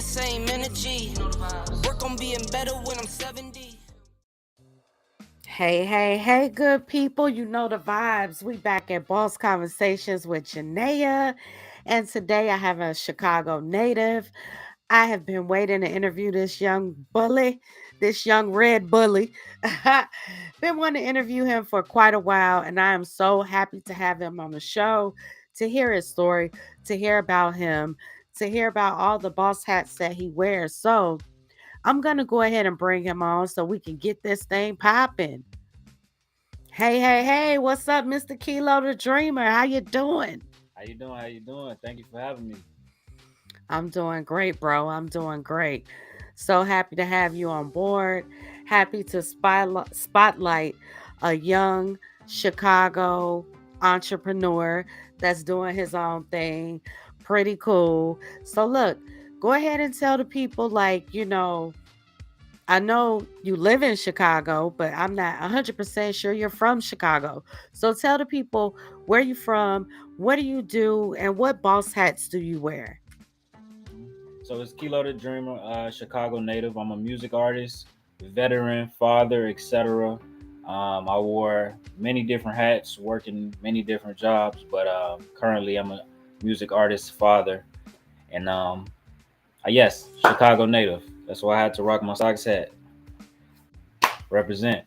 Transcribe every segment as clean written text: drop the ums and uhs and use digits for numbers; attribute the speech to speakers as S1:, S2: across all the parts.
S1: same energy. Work on being better when I'm 70. Hey, hey, hey, good people. You know the vibes. We back at Boss Conversations with Janeah. And today I have a Chicago native. I have been waiting to interview this young bully, this young red bully. Been wanting to interview him for quite a while, and I am so happy to have him on the show, to hear his story, to hear about him, to hear about all the boss hats that he wears. So I'm gonna go ahead and bring him on so we can get this thing popping. Hey, hey, hey, what's up, Mr. Kilo the Dreamer? How you doing?
S2: How you doing? How you doing? Thank you for having me.
S1: I'm doing great, bro. I'm doing great. So happy to have you on board. Happy to spotlight a young Chicago entrepreneur that's doing his own thing. Pretty cool. So, look, go ahead and tell the people, I know you live in Chicago, but I'm not 100% sure you're from Chicago. So, tell the people where you from, what do you do, and what boss hats do you wear?
S2: So it's Kilo the Dreamer, Chicago native. I'm a music artist, veteran, father, etc. I wore many different hats, working many different jobs, but currently I'm a music artist, father, and yes, Chicago native. That's why I had to rock my socks hat. Represent.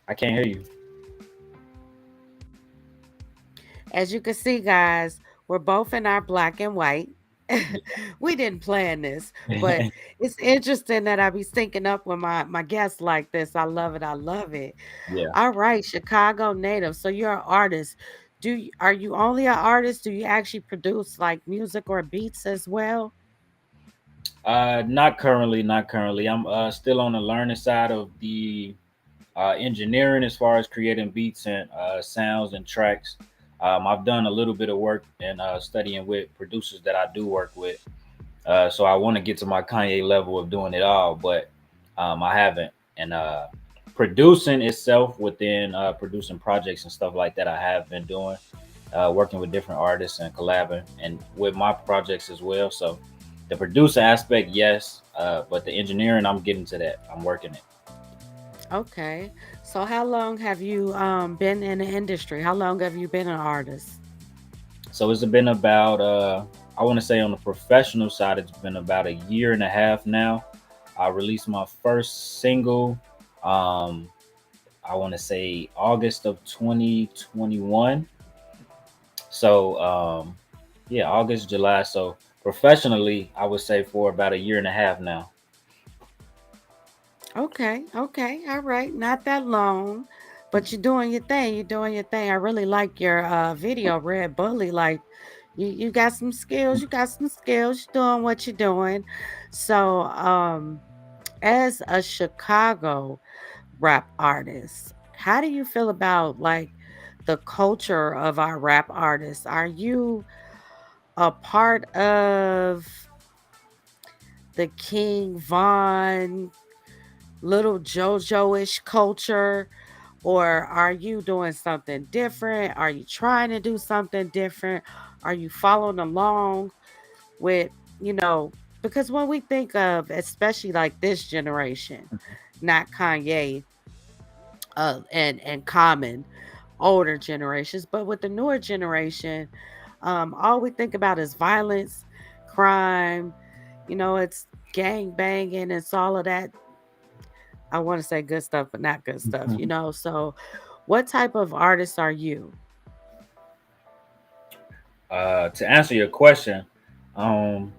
S2: I can't hear you.
S1: As you can see, guys, we're both in our black and white. We didn't plan this, but it's interesting that I be syncing up with my guests like this. I love it. I love it.
S2: Yeah.
S1: All right, Chicago native. So you're an artist. Are you only an artist? Do you actually produce like music or beats as well?
S2: Not currently. Not currently. I'm still on the learning side of the engineering as far as creating beats and sounds and tracks. I've done a little bit of work and studying with producers that I do work with. So I want to get to my Kanye level of doing it all, but I haven't. And producing itself within producing projects and stuff like that, I have been doing, working with different artists and collabing and with my projects as well. So the producer aspect, yes, but the engineering, I'm getting to that. I'm working it.
S1: Okay. So how long have you been in the industry? How long have you been an artist?
S2: So it's been about I want to say on the professional side, it's been about a year and a half now. I released my first single. Um, I want to say August of 2021. So yeah, August, July. So professionally, I would say for about a year and a half now.
S1: Okay, okay, all right. Not that long, but you're doing your thing. You're doing your thing. I really like your video, Red Bully. Like you got some skills. You got some skills. You're doing what you're doing. So, as a Chicago rap artist, how do you feel about like the culture of our rap artists? Are you a part of the King Von, Little JoJo-ish culture? Or are you doing something different? Are you trying to do something different? Are you following along with, you know, because when we think of, especially like this generation, not Kanye and Common, older generations, but with the newer generation, all we think about is violence, crime, it's gang banging, it's all of that. I want to say good stuff, but not good stuff. So, what type of artist are you?
S2: To answer your question, um,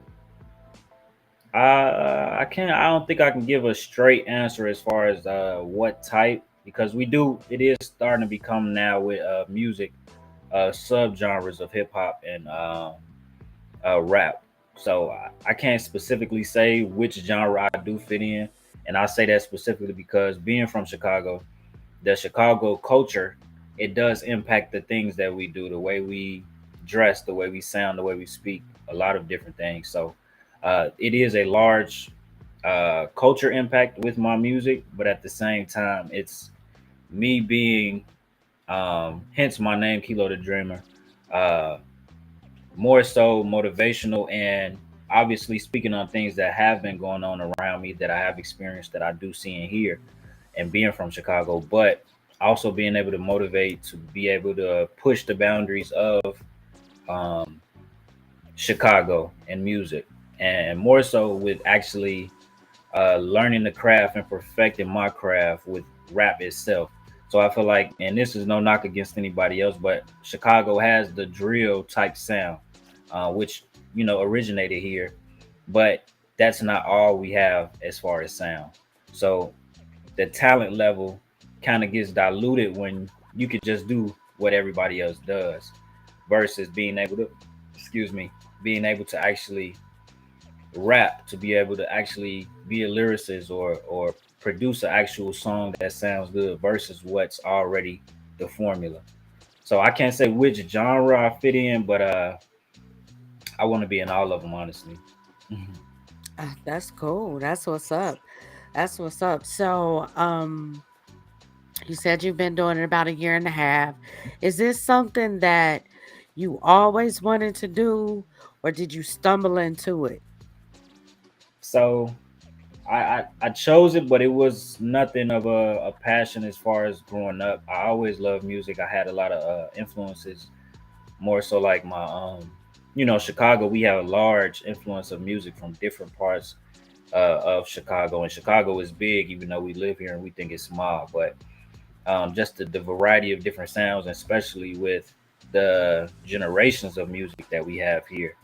S2: I can't. I don't think I can give a straight answer as far as what type, because we do. It is starting to become now with music subgenres of hip hop and rap. So I can't specifically say which genre I do fit in, and I say that specifically because being from Chicago, the Chicago culture, it does impact the things that we do, the way we dress, the way we sound, the way we speak, a lot of different things. So it is a large culture impact with my music, but at the same time, me being hence my name Kilo the Dreamer, uh more so motivational and obviously speaking on things that have been going on around me that I have experienced that I do see and hear and being from Chicago, but also being able to motivate to be able to push the boundaries of um, Chicago and music, and more so with actually learning the craft and perfecting my craft with rap itself. So I feel like, and this is no knock against anybody else, but Chicago has the drill type sound, which originated here, but that's not all we have as far as sound. So the talent level kind of gets diluted when you could just do what everybody else does, versus being able to, excuse me, being able to actually rap, to be able to actually be a lyricist or produce an actual song that sounds good versus what's already the formula. So I can't say which genre I fit in, but I want to be in all of them, honestly.
S1: Ah, that's cool. That's what's up. That's what's up. So, you said you've been doing it about a year and a half. Is this something that you always wanted to do, or did you stumble into it?
S2: So I chose it, but it was nothing of a passion as far as growing up. I always loved music. I had a lot of influences, more so like my Chicago. We have a large influence of music from different parts of Chicago, and Chicago is big, even though we live here and we think it's small. But just the variety of different sounds, and especially with the generations of music that we have here,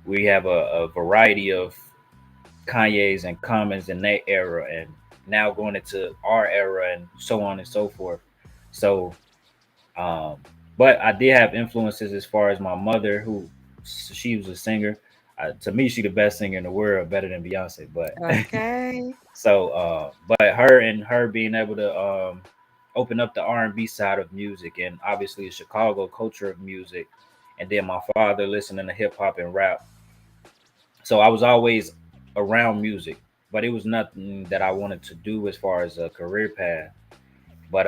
S2: we have a variety of Kanye's and Commons in that era, and now going into our era, and so on and so forth. So, um, but I did have influences as far as my mother, who she was a singer. To me, she the best singer in the world, better than Beyonce. But
S1: Okay.
S2: so, but her being able to open up the R&B side of music, and obviously the Chicago culture of music, and then my father listening to hip hop and rap. So I was always around music, but it was nothing that I wanted to do as far as a career path. But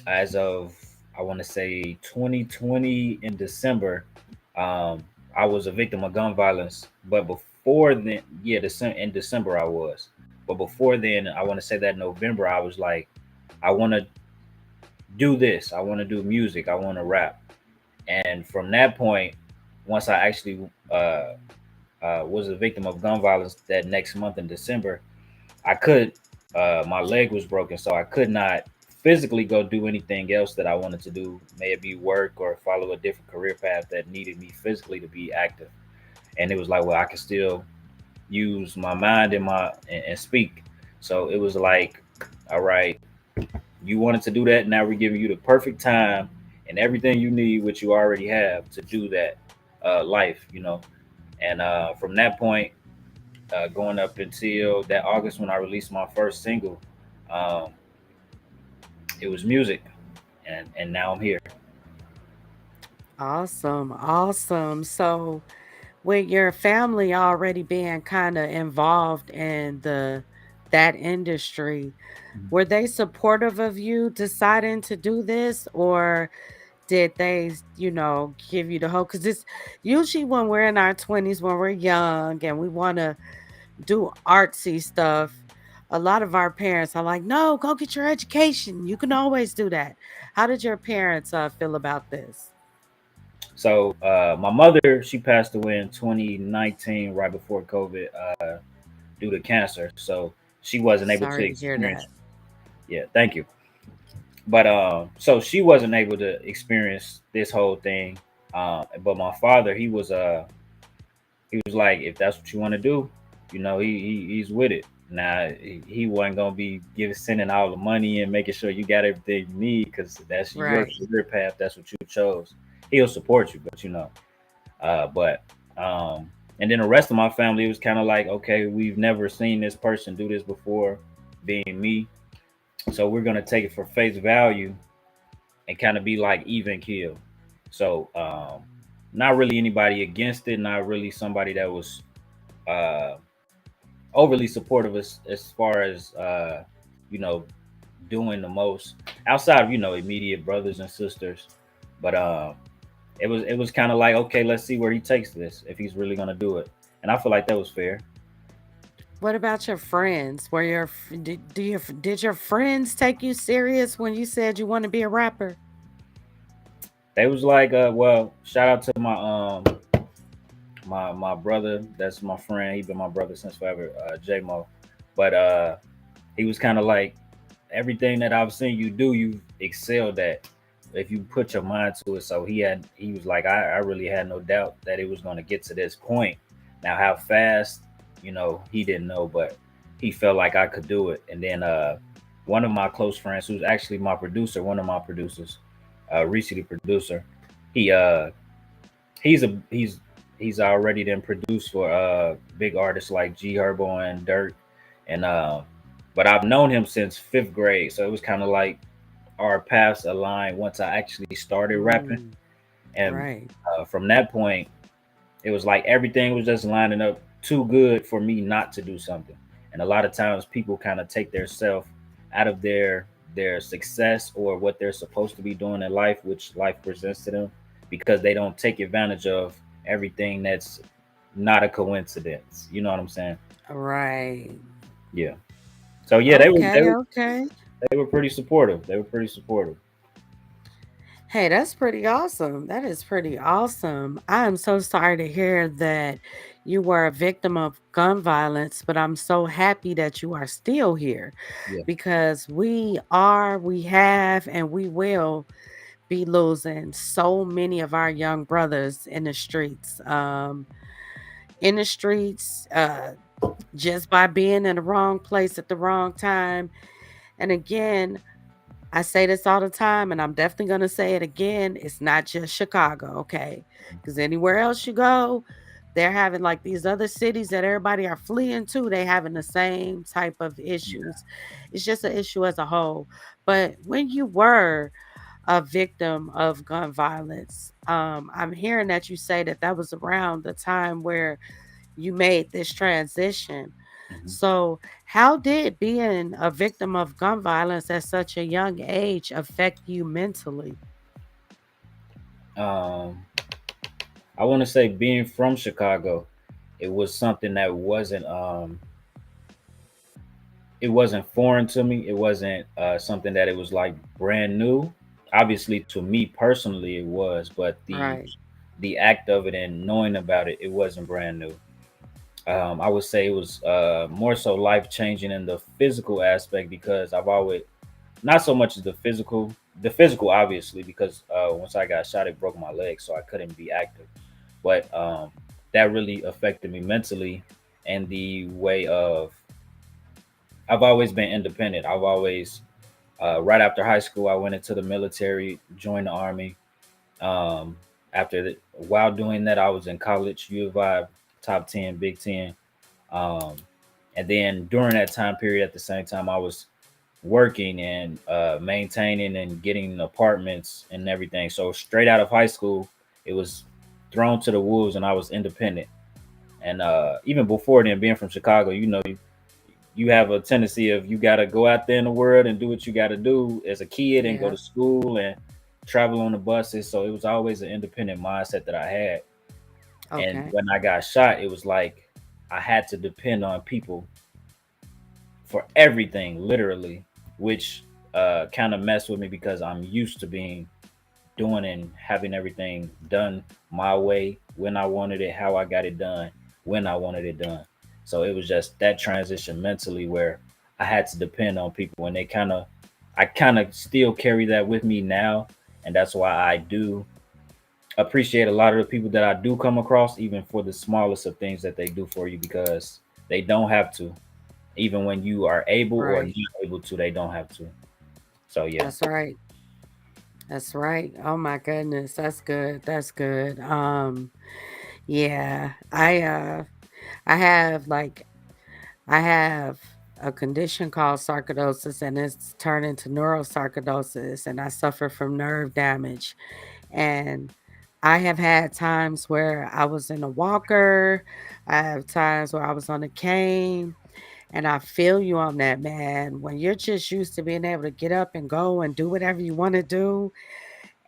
S2: as of, I want to say 2020 in December, um, I was a victim of gun violence. But before then, yeah, in December I was. But before then, I want to say that November I was like, I want to do this. I want to do music. I want to rap. And from that point, once I actually was a victim of gun violence that next month in December, I could, my leg was broken, so I could not physically go do anything else that I wanted to do, may it be work or follow a different career path that needed me physically to be active. And it was like, well, I can still use my mind and speak. So it was like, all right, you wanted to do that. Now we're giving you the perfect time and everything you need, which you already have to do that life. And from that point, going up until that August when I released my first single, um, it was music, and now I'm here.
S1: Awesome. Awesome. So, with your family already being kind of involved in that industry, were they supportive of you deciding to do this, or did they, give you the hope? Because it's usually when we're in our 20s, when we're young and we want to do artsy stuff, a lot of our parents are like, no, go get your education. You can always do that. How did your parents feel about this?
S2: So my mother, she passed away in 2019, right before COVID, due to cancer. So she wasn't able to
S1: Sorry to hear
S2: experience.
S1: that.
S2: Yeah, thank you. But so she wasn't able to experience this whole thing. But my father, he was like, if that's what you want to do, he's with it. Now he wasn't gonna be sending all the money and making sure you got everything you need because that's your
S1: Right.
S2: career path. That's what you chose. He'll support you, but and then the rest of my family was kind of like, okay, we've never seen this person do this before, being me, so we're gonna take it for face value and kind of be like even kill. So not really anybody against it, not really somebody that was uh overly supportive as far as you know doing the most outside of immediate brothers and sisters. But it was kind of like, okay, let's see where he takes this if he's really gonna do it, and I feel like that was fair.
S1: What about your friends? Were your did your friends take you serious when you said you want to be a rapper?
S2: They was like, well, shout out to my brother. That's my friend. He been my brother since forever, J Mo. But he was kind of like, everything that I've seen you do, you excelled at. If you put your mind to it. So he was like, I really had no doubt that it was going to get to this point. Now, how fast, he didn't know, but he felt like I could do it. And then one of my close friends, who's actually my producer, one of my producers, recently producer, he he's already then produced for big artists like G Herbo and Dirt, and but I've known him since fifth grade, so it was kind of like our paths aligned once I actually started rapping,
S1: Mm,
S2: and
S1: right.
S2: from that point, it was like everything was just lining up too good for me not to do something. And a lot of times, people kind of take their self out of their success or what they're supposed to be doing in life, which life presents to them, because they don't take advantage of everything that's not a coincidence. You know what I'm saying?
S1: Right.
S2: Yeah. So yeah, they were they
S1: Okay,
S2: were
S1: okay.
S2: they were pretty supportive. They were pretty supportive.
S1: Hey, that's pretty awesome. That is pretty awesome. I am so sorry to hear that you were a victim of gun violence, but I'm so happy that you are still here
S2: Yeah.
S1: because we have, and we will be losing so many of our young brothers in the streets, just by being in the wrong place at the wrong time. And again, I say this all the time, and I'm definitely going to say it again. It's not just Chicago, okay? Because anywhere else you go, they're having like these other cities that everybody are fleeing to. They having the same type of
S2: Yeah.
S1: issues. It's just an issue as a whole. But when you were a victim of gun violence, I'm hearing that you say that that was around the time where you made this transition.
S2: Mhm.
S1: So, how did being a victim of gun violence at such a young age affect you mentally?
S2: Um, I want to say being from Chicago, it was something that wasn't foreign to me. It wasn't something that it was like brand new. Obviously, to me personally, it was, but
S1: Right,
S2: the act of it and knowing about it, it wasn't brand new. I would say it was more so life changing in the physical aspect, because I've always, not so much as the physical obviously, because once I got shot, it broke my leg, so I couldn't be active. But that really affected me mentally, and the way of, I've always been independent. I've always, right after high school, I went into the military, joined the army. Um, while doing that, I was in college, U of I, top 10, Big Ten. Um, and then during that time period, at the same time, I was working and maintaining and getting apartments and everything. So straight out of high school, it was thrown to the wolves, and I was independent. And even before then, being from Chicago, you have a tendency of, you got to go out there in the world and do what you got to do as a kid and go
S1: yeah,
S2: to school and travel on the buses. So it was always an independent mindset that I had. And
S1: okay,
S2: when I got shot, it was like I had to depend on people for everything, literally, which kind of messed with me, because I'm used to being doing and having everything done my way, when I wanted it, how I got it done, when I wanted it done. So it was just that transition mentally where I had to depend on people, and I kind of still carry that with me now. And that's why I do appreciate a lot of the people that I do come across, even for the smallest of things that they do for you, because they don't have to. Even when you are able or
S1: right.
S2: not able to, they don't have to. So yeah.
S1: That's right. That's right. Oh my goodness, that's good. That's good. Yeah, I have like I have a condition called sarcoidosis, and it's turned into neurosarcoidosis, and I suffer from nerve damage. And I have had times where I was in a walker, I have times where I was on a cane, And I feel you on that, man. When you're just used to being able to get up and go and do whatever you want to do,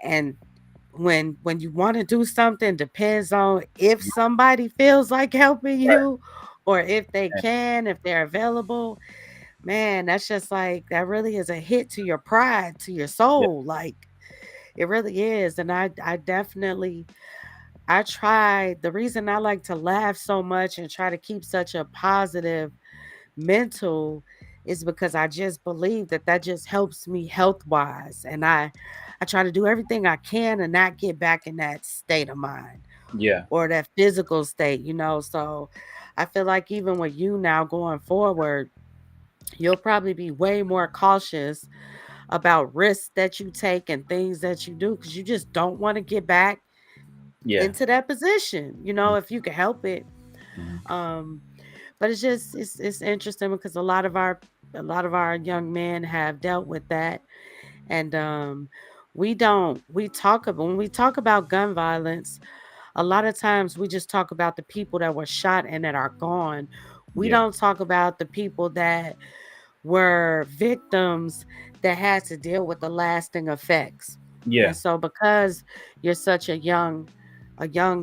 S1: and when you want to do something depends on if somebody feels like helping
S2: Right.
S1: you or if they
S2: And-
S1: can, if they're available. Man, that's just like that really is a hit to your pride, to your
S2: Yeah.
S1: soul. Like it really is. And I definitely I try the reason I like to laugh so much and try to keep such a positive mental is because I just believe that that just helps me health wise, and I try to do everything I can and not get back in that state of mind
S2: Yeah.
S1: or that physical state, you know. So I feel like even with you now going forward, you'll probably be way more cautious about risks that you take and things that you do because you just don't want to get back
S2: Yeah.
S1: into that position, you know, if you can help it.
S2: Mhm.
S1: Um, but it's just it's interesting because a lot of our young men have dealt with that, and we talk about when we talk about gun violence, a lot of times we just talk about the people that were shot and that are gone. We
S2: Yeah.
S1: don't talk about the people that were victims that had to deal with the lasting effects.
S2: Yeah.
S1: And so because you're such a young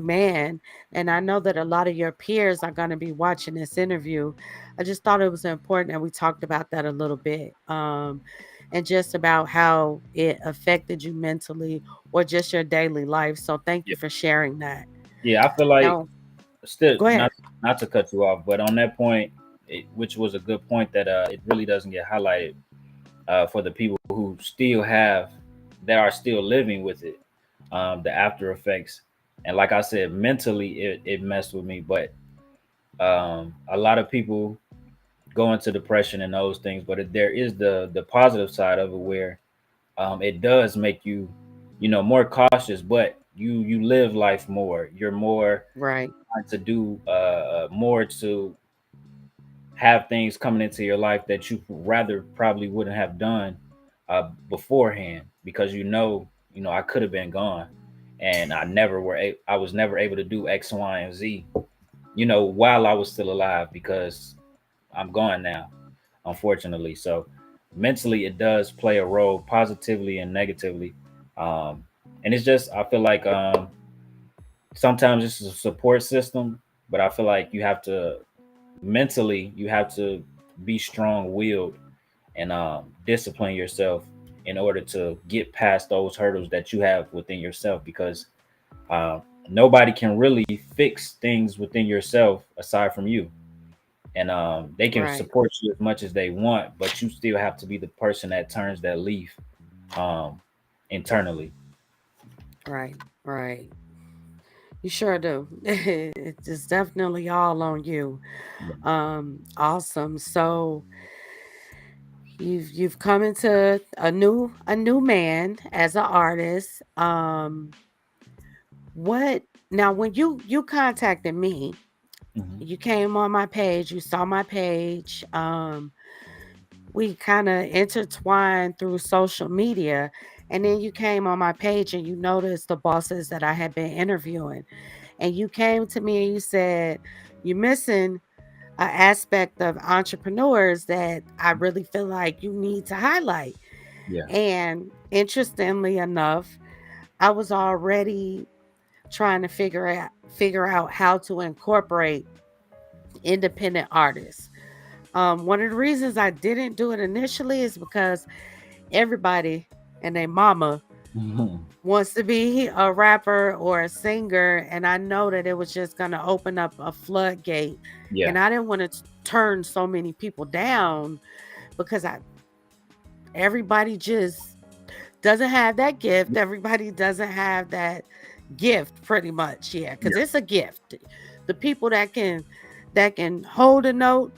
S1: man, and I know that a lot of your peers are going to be watching this interview, I just thought it was important that we talked about that a little bit. And just about how it affected you mentally or just your daily life. So thank
S2: Yeah.
S1: you for sharing that.
S2: Yeah. I feel like
S1: Now,
S2: still
S1: go ahead.
S2: not to cut you off, but on that point, which was a good point that it really doesn't get highlighted for the people who still have that are still living with it, the after effects. And like I said, mentally it messed with me, but a lot of people go into depression and those things. But there is the positive side of it where it does make you, more cautious, but you live life more. You're more
S1: Right,
S2: trying to do more to have things coming into your life that you rather probably wouldn't have done beforehand because I could have been gone and I was never able to do X, Y, and Z, while I was still alive because I'm gone now, unfortunately. So mentally, it does play a role positively and negatively. Um, and it's just, I feel like sometimes it's a support system, but I feel like you have to be strong willed and discipline yourself in order to get past those hurdles that you have within yourself because uh, nobody can really fix things within yourself aside from you, and they can
S1: right,
S2: support you as much as they want, but you still have to be the person that turns that leaf um, internally.
S1: right, right. You sure do. It's definitely all on you.
S2: Yeah.
S1: Awesome. So you've come into a new man as an artist. What now when you contacted me,
S2: Hmm.
S1: you came on my page, you saw my page. We kind of intertwined through social media, and then you came on my page and you noticed the bosses that I had been interviewing, and you came to me and you said you're missing an aspect of entrepreneurs that I really feel like you need to highlight.
S2: Yeah.
S1: And interestingly enough, I was already trying to figure out how to incorporate independent artists. One of the reasons I didn't do it initially is because everybody and their mama
S2: Mhm.
S1: wants to be a rapper or a singer, and I know that it was just going to open up a floodgate,
S2: Yeah.
S1: and I didn't want to turn so many people down because I everybody just doesn't have that gift. Everybody doesn't have that gift pretty much. Yeah, cuz
S2: Yeah.
S1: it's a gift. The people that can hold a note,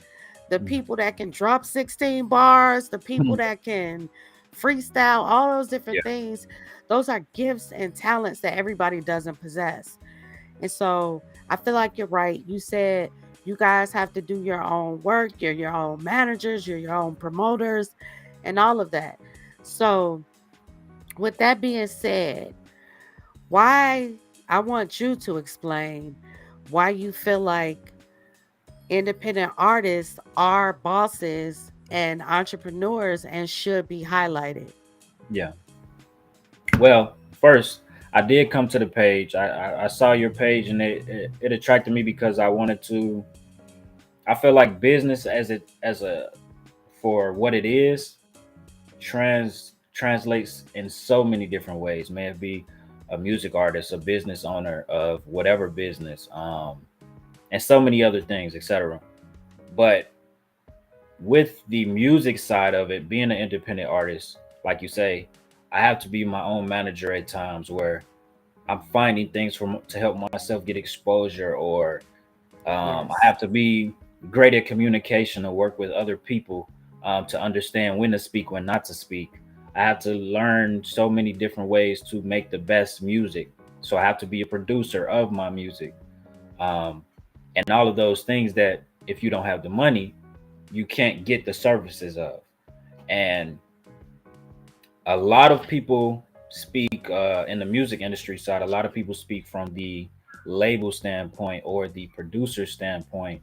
S1: the
S2: Mhm.
S1: people that can drop 16 bars, the people that can freestyle, all those
S2: Yeah.
S1: different things, those are gifts and talents that everybody doesn't possess. And so I feel like you're right. You said you guys have to do your own work, you're your own managers, you're your own promoters, and all of that. So, with that being said, why I want you to explain why you feel like independent artists are bosses and entrepreneurs and should be highlighted.
S2: Yeah. Well, first, I did come to the page. I saw your page, and it attracted me because I wanted to. I feel like business as a for what it is translates in so many different ways. May it be a music artist, a business owner of whatever business, and so many other things, etc. But with the music side of it, being an independent artist, like you say, I have to be my own manager at times where I'm finding things from to help myself get exposure, or I
S1: Yes.
S2: have to be great at communication and work with other people to understand when to speak, when not to speak. I have to learn so many different ways to make the best music. So I have to be a producer of my music, um, and all of those things that if you don't have the money, you can't get the services of. And a lot of people speak in the music industry side. A lot of people speak from the label standpoint or the producer standpoint,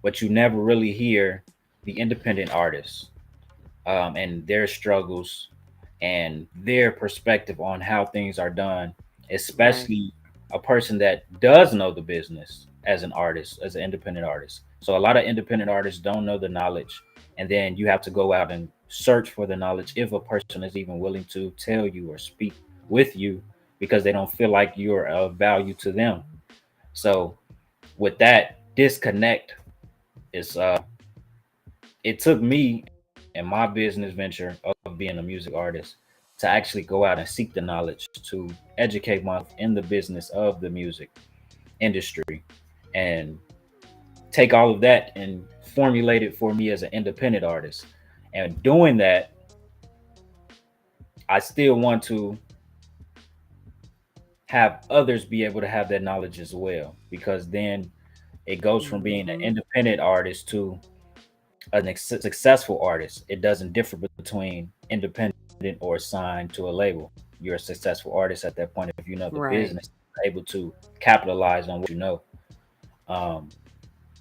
S2: but you never really hear the independent artists and their struggles and their perspective on how things are done,
S1: Right.
S2: especially a person that does know the business as an artist, as an independent artist. So a lot of independent artists don't know the knowledge, and then you have to go out and search for the knowledge if a person is even willing to tell you or speak with you because they don't feel like you're of value to them. So with that disconnect, is it took me in my business venture of being a music artist to actually go out and seek the knowledge to educate myself in the business of the music industry and take all of that and formulate it for me as an independent artist. And doing that, I still want to have others be able to have that knowledge as well, because then it goes from being an
S1: Hmm.
S2: independent artist to an successful artist. It doesn't differ between independent or signed to a label. You're a successful artist at that point if you know the
S1: Right.
S2: business, able to capitalize on what you know, um,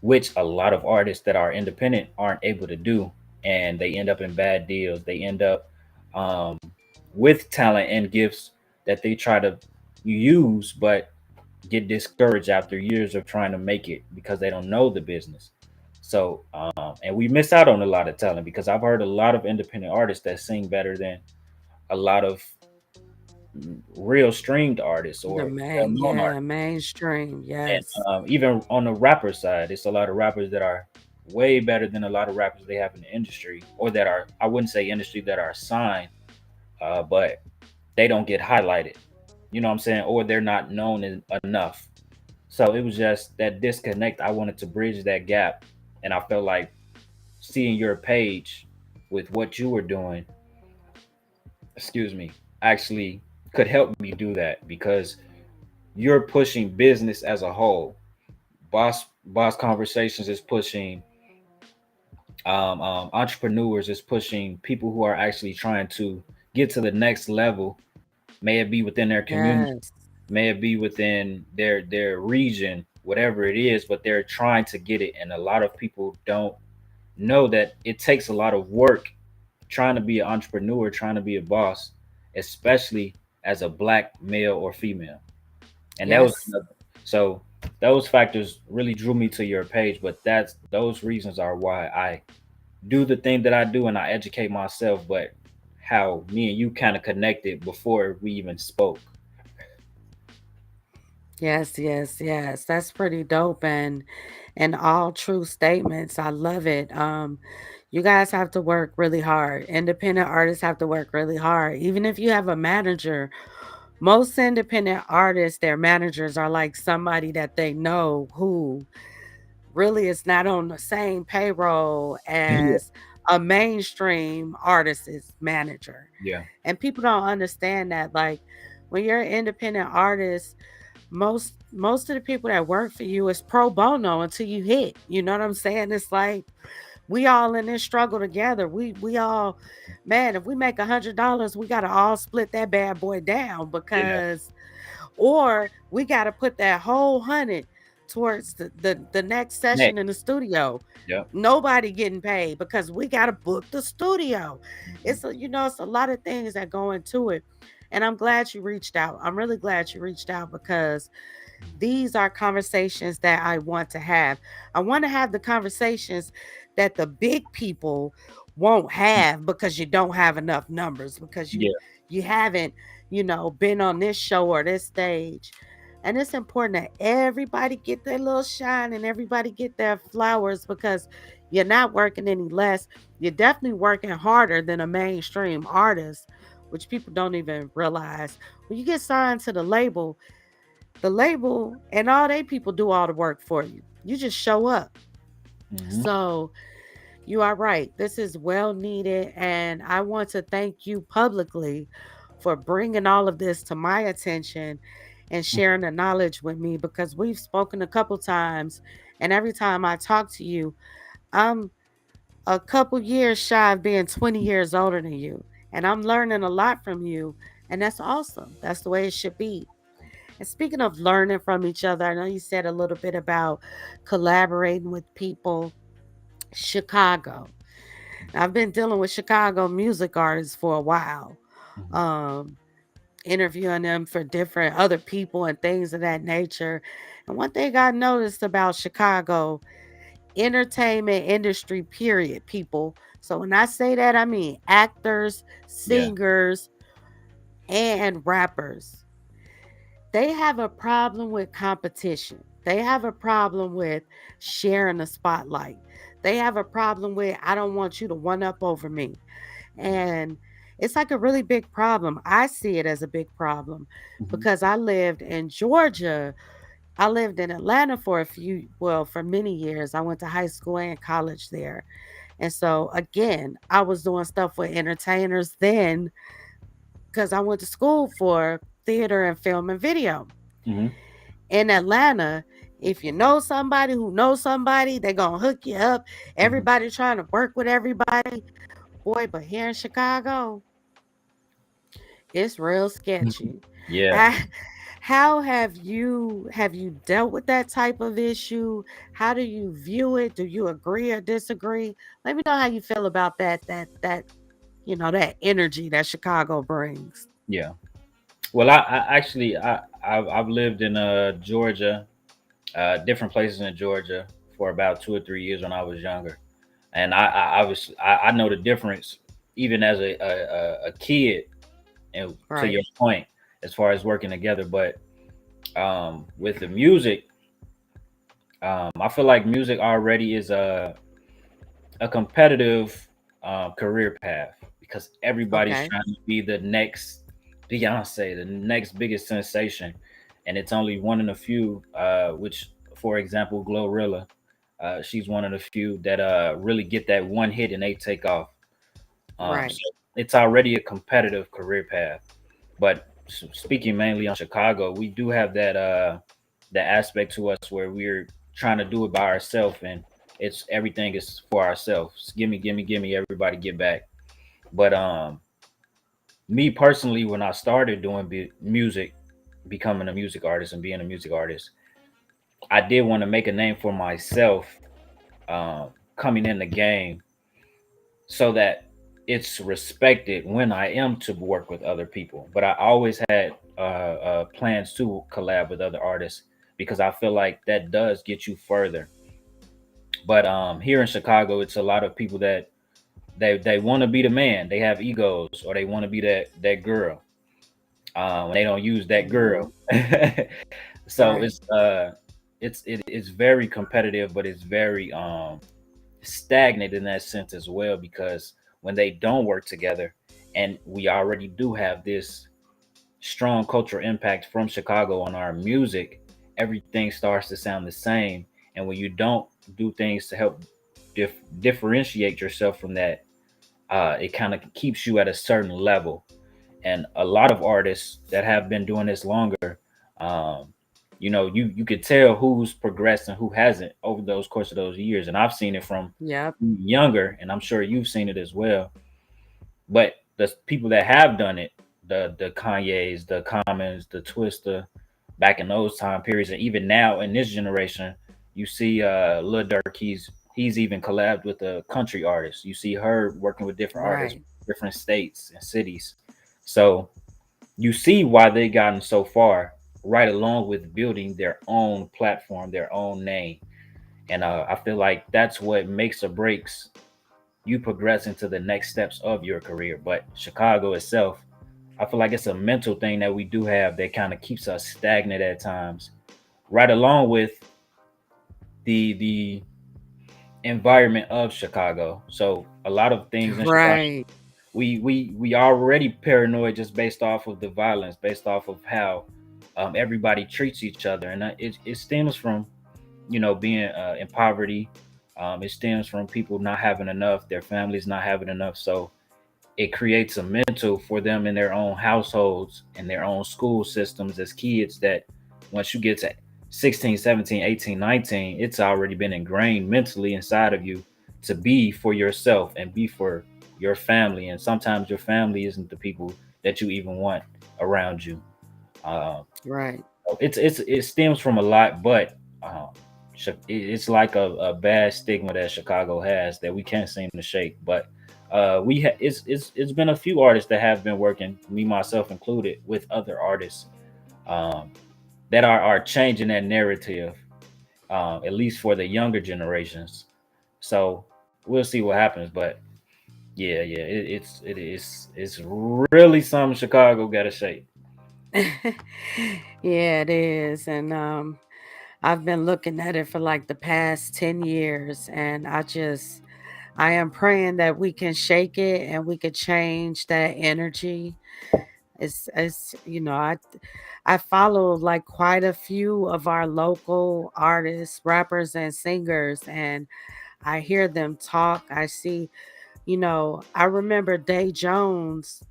S2: which a lot of artists that are independent aren't able to do, and they end up in bad deals. They end up um, with talent and gifts that they try to use, but get discouraged after years of trying to make it because they don't know the business. So, and we miss out on a lot of talent because I've heard a lot of independent artists that sing better than a lot of real streamed artists
S1: The
S2: or well
S1: main,
S2: known
S1: yeah,
S2: artists.
S1: mainstream.
S2: And
S1: Yes.
S2: even on the rapper side, it's a lot of rappers that are way better than a lot of rappers they have in the industry, or that are, I wouldn't say industry, that are signed, but they don't get highlighted. You know what I'm saying? Or they're not known enough. So it was just that disconnect. I wanted to bridge that gap, and I felt like seeing your page with what you were doing, excuse me, actually could help me do that because you're pushing business as a whole. Boss Conversations is pushing entrepreneurs, is pushing people who are actually trying to get to the next level. May it be within their community,
S1: Yes.
S2: may it be within their region, whatever it is, but they're trying to get it. And a lot of people don't know that it takes a lot of work trying to be an entrepreneur, trying to be a boss, especially as a black male or female. And that was
S1: Yes.
S2: another. So those factors really drew me to your page, but that's those reasons are why I do the thing that I do and I educate myself, but how me and you kind of connected before we even spoke.
S1: Yes, yes, yes. That's pretty dope and all true statements. I love it. You guys have to work really hard. Independent artists have to work really hard. Even if you have a manager, most independent artists, their managers are like somebody that they know who really is not on the same payroll
S2: Yeah.
S1: as a mainstream artist's manager.
S2: Yeah.
S1: And people don't understand that. Like when you're an independent artist, most of the people that work for you is pro bono until you hit. You know what I'm saying? It's like we all in this struggle together. We all, man, if we make $100, we gotta all split that bad boy down
S2: Yeah.
S1: because or we gotta put that whole hundred. towards the next
S2: Next.
S1: session in the studio.
S2: Yep.
S1: Nobody getting paid because we got to book the studio.
S2: Hmm.
S1: It's a, it's a lot of things that go into it. And I'm glad you reached out. I'm really glad you reached out because these are conversations that I want to have. I want to have the conversations that the big people won't have because you don't have enough numbers, because
S2: Yeah.
S1: you haven't, been on this show or this stage. And it's important that everybody get their little shine and everybody get their flowers, because you're not working any less. You're definitely working harder than a mainstream artist, which people don't even realize. When you get signed to the label and all they people do all the work for you. You just show up.
S2: Hmm.
S1: So you are right. This is well needed. And I want to thank you publicly for bringing all of this to my attention and sharing the knowledge with me, because we've spoken a couple times. And every time I talk to you, I'm a couple years shy of being 20 years older than you. And I'm learning a lot from you. And that's awesome. That's the way it should be. And speaking of learning from each other, I know you said a little bit about collaborating with people. Chicago. I've been dealing with Chicago music artists for a while,
S2: Hmm.
S1: um, interviewing them for different other people and things of that nature. And one thing I noticed about Chicago entertainment industry, period, people. So when I say that, I mean actors,
S2: Yeah.
S1: singers, and rappers. They have a problem with competition. They have a problem with sharing the spotlight. They have a problem with, I don't want you to one up over me. And it's like a really big problem. I see it as a big problem
S2: Hmm.
S1: because I lived in Georgia. I lived in Atlanta for for many years. I went to high school and college there. And so, again, I was doing stuff with entertainers then because I went to school for theater and film and video.
S2: Hmm.
S1: In Atlanta, if you know somebody who knows somebody, they're gonna hook you up.
S2: Hmm.
S1: Everybody trying to work with everybody. Boy, but here in Chicago, it's real sketchy.
S2: Yeah.
S1: Ah, how have you dealt with that type of issue? How do you view it? Do you agree or disagree? Let me know how you feel about that energy that Chicago brings.
S2: Yeah. Well, I actually I've lived in Georgia, different places in Georgia for about 2 or 3 years when I was younger, and I know the difference even as a kid, and to
S1: Right.
S2: your point, as far as working together. But with the music, I feel like music already is a competitive career path because everybody's
S1: Okay.
S2: trying to be the next Beyonce, the next biggest sensation, and it's only one in a few. Which, for example, Glorilla, she's one of the few that really get that one hit and they take off.
S1: Right.
S2: So it's already a competitive career path. But speaking mainly on Chicago, we do have that aspect to us where we're trying to do it by ourselves, and it's everything is for ourselves. Gimme, gimme, gimme. Everybody get back. But me personally, when I started doing music, becoming a music artist and being a music artist, I did want to make a name for myself, coming in the game, so that it's respected when I am to work with other people. But I always had plans to collab with other artists because I feel like that does get you further. But here in Chicago, it's a lot of people that they want to be the man. They have egos, or they want to be that girl. They don't use that
S1: Hmm.
S2: girl. So
S1: Right.
S2: it's very competitive, but it's very stagnant in that sense as well, because when they don't work together, and we already do have this strong cultural impact from Chicago on our music, everything starts to sound the same. And when you don't do things to help differentiate yourself from that, it kind of keeps you at a certain level. And a lot of artists that have been doing this longer, um, you could tell who's progressed and who hasn't over those course of those years. And I've seen it from
S1: Yep.
S2: younger, and I'm sure you've seen it as well. But the people that have done it, the Kanyes, the Commons, the Twista, back in those time periods, and even now in this generation, you see Lil Durk. He's even collabed with a country artist. You see her working with different artists,
S1: Right.
S2: different states and cities. So you see why they gotten so far, right along with building their own platform, their own name. And I feel like that's what makes or breaks you progress into the next steps of your career. But Chicago itself, I feel like it's a mental thing that we do have that kind of keeps us stagnant at times, right along with the environment of Chicago. So a lot of things in Chicago,
S1: Right.
S2: we already paranoid just based off of the violence, based off of how everybody treats each other, and it stems from being in poverty. It stems from people not having enough, their families not having enough. So it creates a mental for them in their own households and their own school systems as kids that once you get to 16, 17, 18, 19, it's already been ingrained mentally inside of you to be for yourself and be for your family. And sometimes your family isn't the people that you even want around you. Uh,
S1: Right.
S2: it stems from a lot, but it's like a bad stigma that Chicago has that we can't seem to shake. But it's been a few artists that have been working, me myself included, with other artists um, that are changing that narrative, at least for the younger generations. So we'll see what happens, but yeah, it's really something Chicago got to shake.
S1: Yeah, it is. And I've been looking at it for like the past 10 years, and I am praying that we can shake it and we could change that energy. It's I follow like quite a few of our local artists, rappers and singers, and I hear them talk. I see, I remember Day Jones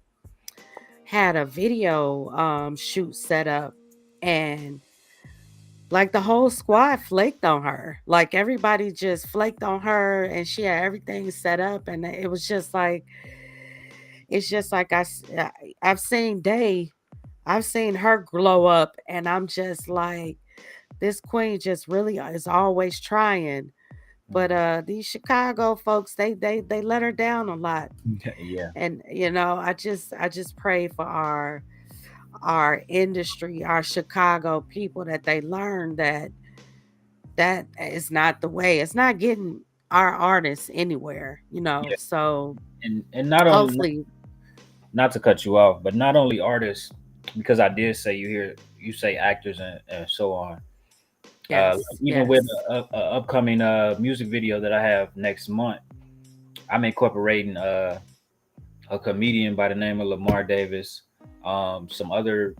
S1: had a video shoot set up, and like the whole squad flaked on her. Like everybody just flaked on her, and she had everything set up, and it was just like it's just like I've seen Day, I've seen her glow up, and I'm just like, this queen just really is always trying. But
S2: Mhm.
S1: these Chicago folks, they let her down a lot.
S2: Yeah,
S1: And I just pray for our industry, our Chicago people, that they learn that that is not the way. It's not getting our artists anywhere.
S2: yeah,
S1: So
S2: and not only
S1: hopefully,
S2: not to cut you off, but not only artists, because I did say you say actors and so on.
S1: yes,
S2: Even with
S1: yes,
S2: a upcoming music video that I have next month, I'm incorporating a comedian by the name of Lamar Davis, some other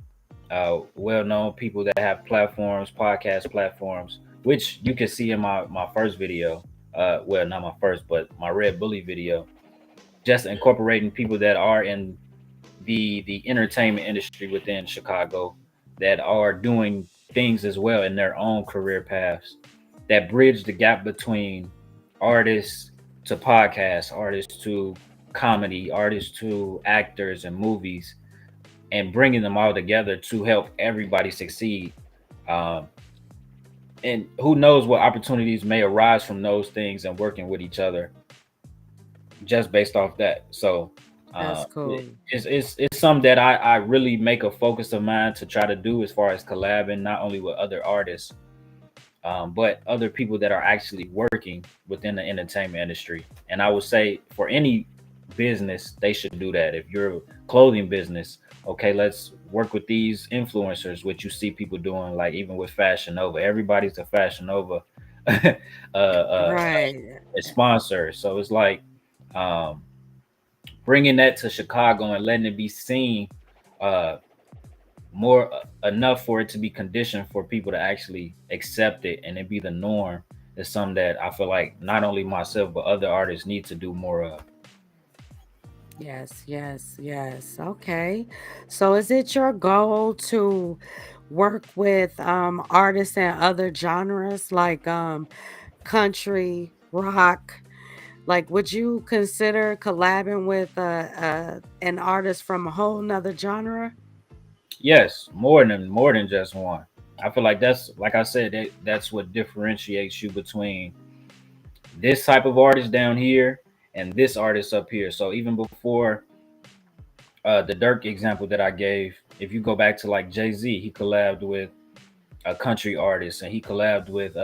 S2: well-known people that have platforms, podcast platforms, which you can see in my first video. Well, not my first, but my Red Bully video. Just incorporating people that are in the entertainment industry within Chicago that are doing things as well in their own career paths that bridge the gap between artists to podcasts, artists to comedy, artists to actors and movies, and bringing them all together to help everybody succeed. Um, and who knows what opportunities may arise from those things and working with each other just based off that. So
S1: that's cool.
S2: it's something that I really make a focus of mine to try to do as far as collabing not only with other artists, but other people that are actually working within the entertainment industry. And I would say for any business, they should do that. If you're a clothing business, okay, let's work with these influencers, which you see people doing, like even with Fashion Nova. Everybody's a Fashion Nova
S1: Right.
S2: a sponsor. So it's like um, bringing that to Chicago and letting it be seen uh, more enough for it to be conditioned for people to actually accept it and it be the norm is something that I feel like not only myself but other artists need to do more of.
S1: Yes, yes, yes. Okay. So is it your goal to work with artists in other genres like country, rock? Like would you consider collabing with an artist from a whole nother genre?
S2: Yes, more than just one. I feel like that's like I said, that's what differentiates you between this type of artist down here and this artist up here. So even before the Dirk example that I gave, if you go back to like Jay-Z, he collabed with a country artist and he collabed with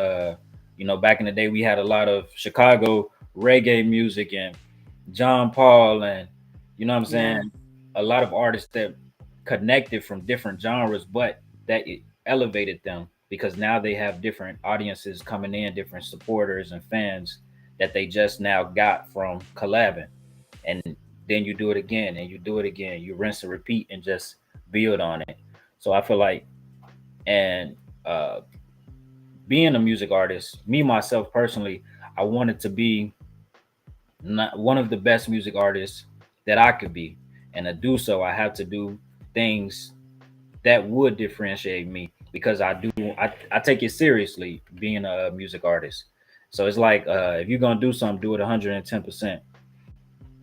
S2: back in the day we had a lot of Chicago reggae music and John Paul and you know what I'm
S1: Yeah.
S2: saying, a lot of artists that connected from different genres, but that it elevated them because now they have different audiences coming in, different supporters and fans that they just now got from collabing. And then you do it again and you do it again. You rinse and repeat and just build on it. So I feel like, and uh, being a music artist, me myself personally, I wanted to be not one of the best music artists that I could be. And to do so, I have to do things that would differentiate me because I take it seriously being a music artist. So it's like if you're gonna do something, do it 110%,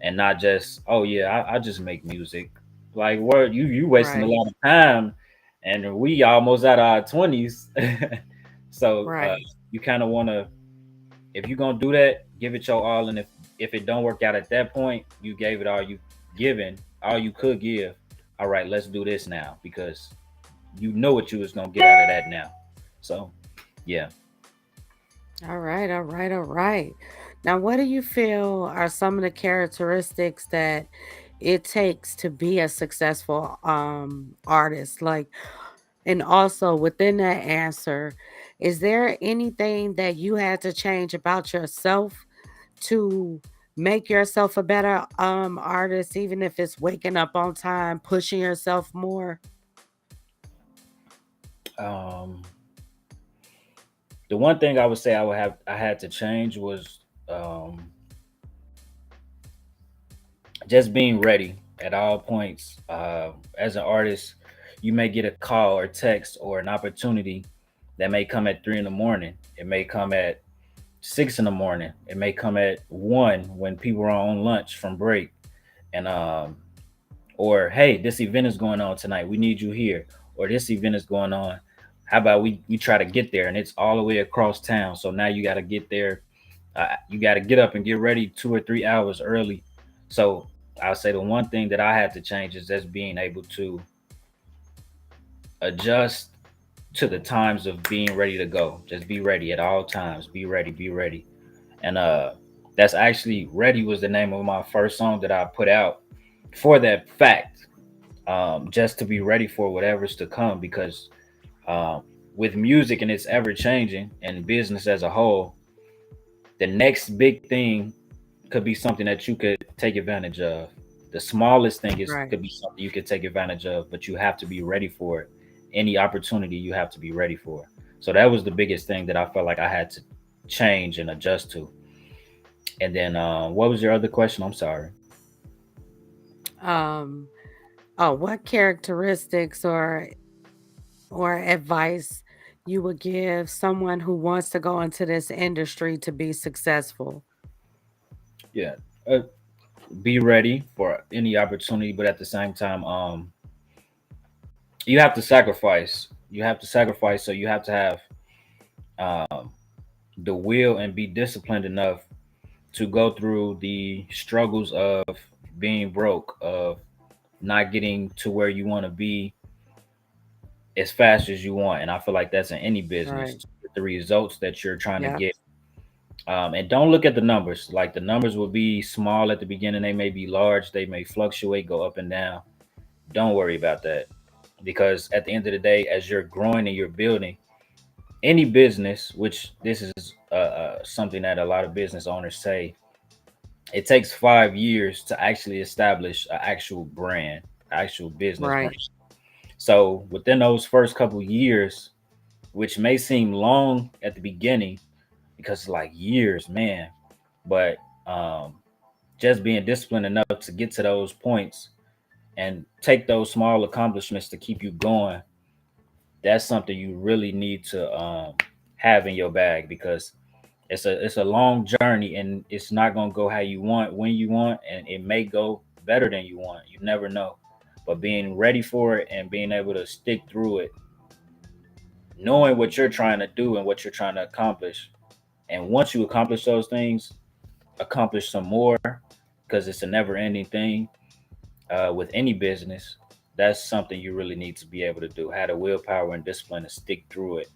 S2: and not just I just make music. Like what you wasting a
S1: Right.
S2: lot of time, and we almost at our 20s. So
S1: Right.
S2: you kind of want to, if you're gonna do that, give it your all, and if it don't work out at that point, you gave it all you given, all you could give. All right, let's do this now because you know what you was gonna get out of that now. So yeah.
S1: All right. All right. All right. Now, what do you feel are some of the characteristics that it takes to be a successful artist? Like, and also within that answer, is there anything that you had to change about yourself to make yourself a better artist, even if it's waking up on time, pushing yourself more?
S2: Um, the one thing I would say I had to change was just being ready at all points. As an artist, you may get a call or text or an opportunity that may come at 3 in the morning. It may come at 6 in the morning. It may come at 1 when people are on lunch from break. And or hey, this event is going on tonight. We need you here. Or this event is going on. How about we try to get there and it's all the way across town. So now you got to get there. You got to get up and get ready 2 or 3 hours early. So I'll say the one thing that I had to change is just being able to adjust to the times of being ready to go. Just be ready at all times. Be ready, be ready. And that's actually Ready was the name of my first song that I put out for that fact. Just to be ready for whatever's to come because um, with music and it's ever changing and business as a whole, the next big thing could be something that you could take advantage of. The smallest thing is
S1: Right.
S2: could be something you could take advantage of, but you have to be ready for it. Any opportunity you have to be ready for. So that was the biggest thing that I felt like I had to change and adjust to. And then what was your other question? I'm sorry.
S1: Um, oh, what characteristics or advice you would give someone who wants to go into this industry to be successful?
S2: Yeah. Uh, be ready for any opportunity, but at the same time, you have to sacrifice. You have to sacrifice. So you have to have um, the will and be disciplined enough to go through the struggles of being broke, of not getting to where you want to be as fast as you want. And I feel like that's in any business.
S1: Right.
S2: To get the results that you're trying to
S1: Yep.
S2: get. And don't look at the numbers. Like the numbers will be small at the beginning. They may be large. They may fluctuate, go up and down. Don't worry about that. Because at the end of the day, as you're growing and you're building, any business, which this is something that a lot of business owners say, it takes 5 years to actually establish an actual brand, actual business brand.
S1: Right.
S2: So within those first couple years, which may seem long at the beginning, because it's like years, man, but um, just being disciplined enough to get to those points and take those small accomplishments to keep you going, that's something you really need to have in your bag because it's a long journey and it's not gonna go how you want when you want, and it may go better than you want. You never know, but being ready for it and being able to stick through it knowing what you're trying to do and what you're trying to accomplish. And once you accomplish those things, accomplish some more, because it's a never ending thing with any business. That's something you really need to be able to do. Have the willpower and discipline to stick through it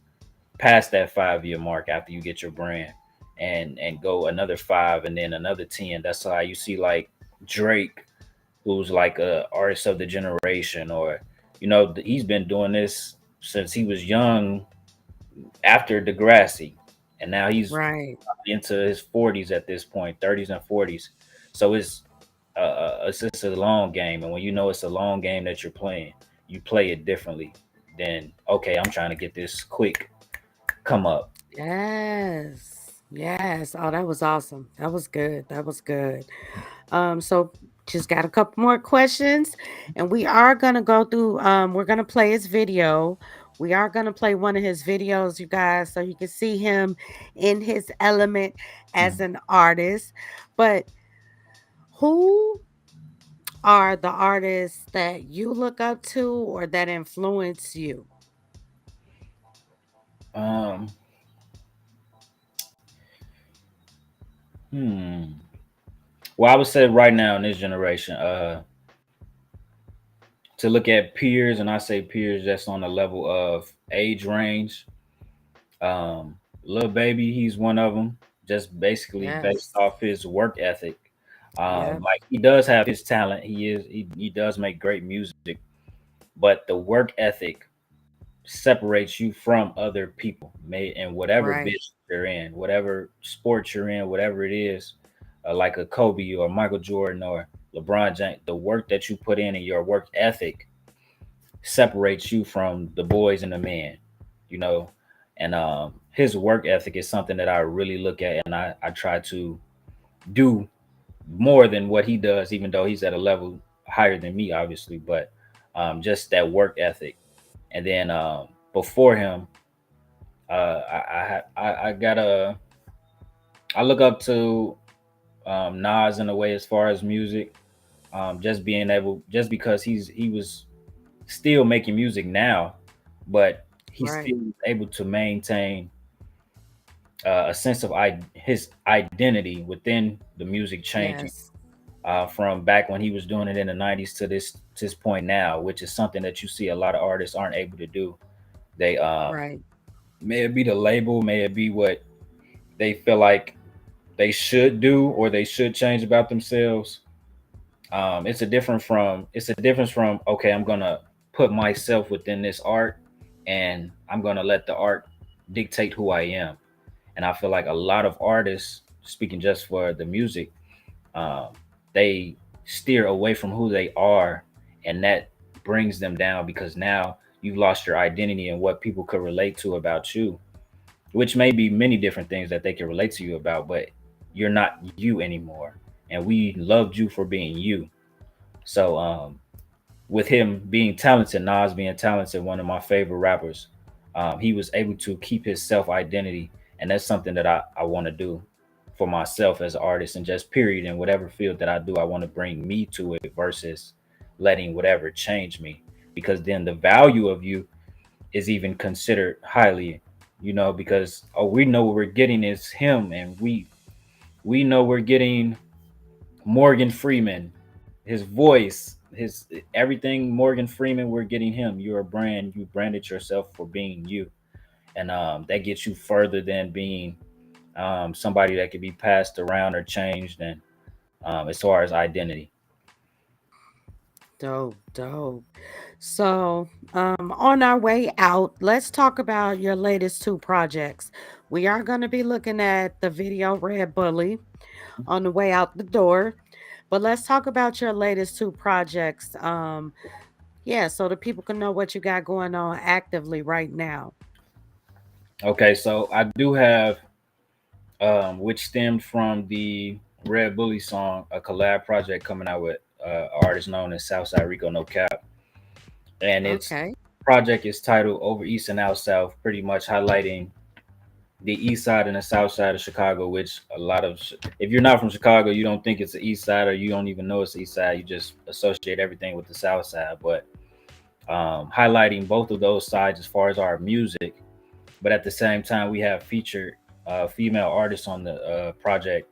S2: past that 5 year mark after you get your brand, and go another 5 and then another 10. That's how you see like Drake, who's like a artist of the generation, or he's been doing this since he was young after Degrassi, and now he's
S1: Right.
S2: into his 40s at this point, 30s and 40s. So it's just a long game, and when you know it's a long game that you're playing, you play it differently than, okay, I'm trying to get this quick come up.
S1: Yes. Yes. Oh, that was awesome. That was good. That was good. So just got a couple more questions, and we are gonna go through. We're gonna play his video. We are gonna play one of his videos, you guys, so you can see him in his element as
S2: Mhm.
S1: an artist. But who are the artists that you look up to or that influence you?
S2: Um, hmm. Well, I would say right now in this generation, to look at peers, and I say peers just on the level of age range. Lil Baby, he's one of them. Just basically based
S1: Yes.
S2: off his work ethic.
S1: Yep.
S2: Like he does have his talent. He does make great music, but the work ethic separates you from other people. May in whatever
S1: Right.
S2: business you're in, whatever sport you're in, whatever it is, like a Kobe or Michael Jordan or LeBron James. The work that you put in and your work ethic separates you from the boys and the men, you know. And his work ethic is something that I really look at, and I try to do more than what he does, even though he's at a level higher than me, obviously. But just that work ethic. And then before him, I got a I look up to Nas in a way as far as music. Just being able, just because he was still making music now, but he's
S1: Right.
S2: still able to maintain a sense of his identity within the music changing
S1: Yes.
S2: from back when he was doing it in the 90s to this point now, which is something that you see a lot of artists aren't able to do. They
S1: Right.
S2: may it be the label, may it be what they feel like they should do or they should change about themselves. It's a difference from, okay, I'm gonna put myself within this art, and I'm gonna let the art dictate who I am. And I feel like a lot of artists, speaking just for the music, um, they steer away from who they are, and that brings them down because now you've lost your identity and what people could relate to about you, which may be many different things that they can relate to you about, but you're not you anymore. And we loved you for being you. So with him being talented, Nas being talented, one of my favorite rappers, he was able to keep his self identity, and that's something that I want to do for myself as an artist, and just period in whatever field that I do, I want to bring me to it versus letting whatever change me, because then the value of you is even considered highly, because we know what we're getting is him, and we know we're getting Morgan Freeman, his voice, his everything. Morgan Freeman, we're getting him. You're a brand. You branded yourself for being you, and that gets you further than being somebody that could be passed around or changed. And as far as identity,
S1: Dope. Dope. So, on our way out, let's talk about your latest two projects. We are going to be looking at the video Red Bully on the way out the door, but let's talk about your latest two projects. Yeah, so the people can know what you got going on actively right now.
S2: okay. So I do have, which stemmed from the Red Bully song, a collab project coming out with an artist known as Southside Rico No Cap, and its
S1: Okay.
S2: project is titled Over East and Out South, pretty much highlighting the east side and the south side of Chicago, which a lot of, if you're not from Chicago, you don't think it's the east side, or you don't even know it's the east side. You just associate everything with the south side. But highlighting both of those sides as far as our music. but at the same time, we have featured female artists on the project,